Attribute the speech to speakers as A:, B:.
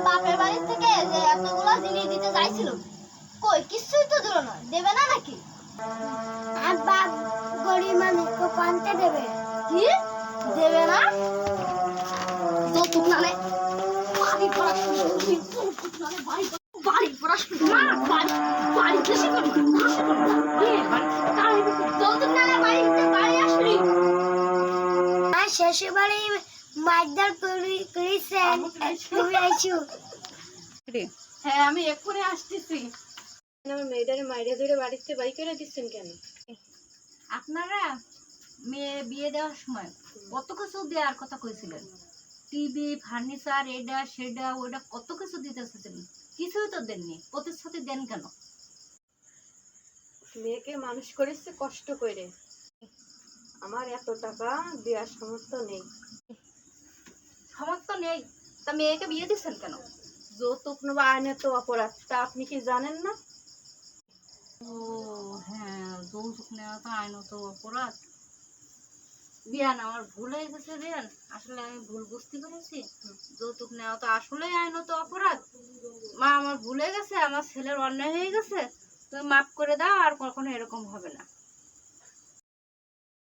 A: বাপের বাড়ি থেকে যে এতগুলো জিনিস দিতে চাইছিল, কই কিছুই তো দিল না। দেবে না নাকি?
B: আর বাপ গরিব মানুষকে কোনটা দেবে?
A: কি দেবে না? যৌতুক নালে বাড়ি পড়া শুরু করবি, যৌতুক নালে বাড়ি পড়া শুরু বাড়ি দেশে করবি, যৌতুক নালে বাড়ি আসবি।
B: আর শ্বশুর বাড়ি মাইদার করেছেন, তুমি আইছো?
A: হ্যাঁ আমি এক্ষুনি আসতেছি।
C: আমার মেয়েটারে মাইরে ধরে বাড়িতে বাই করে দিচ্ছেন কেন?
D: আপনারা মেয়ে বিয়ে দেওয়ার সময় কত কিছু দেওয়ার কথা কইছিলেন, টিভি, ফার্নিচার, এটা সেটা ওটা কত কিছু দিতে চেয়েছিলেন, কিছুই তো দেননি। প্রতিশ্রুতি দেন কেন?
C: মেয়েকে মানুষ করেছে কষ্ট করে, আমার এত টাকা দেওয়ার সামর্থ্য নেই।
D: সামর্থ্য নেই তা মেয়েকে বিয়ে দিচ্ছেন কেন?
C: যৌতুক নেওয়া আইনে তো অপরাধ, তা আপনি কি জানেন না?
D: ও হ্যাঁ, যৌতুক নেওয়া তো আইনত অপরাধ। বিয়ান আমার ভুল হয়ে গেছে বিয়ান, আসলে আমি ভুল বুঝতে পেরেছি। যৌতুক নেওয়া তো আসলেই আইনত অপরাধ। মা আমার ভুলে গেছে, আমার ছেলের অন্যায় হয়ে গেছে, তুমি মাফ করে দাও, আর কখনো এরকম হবে না।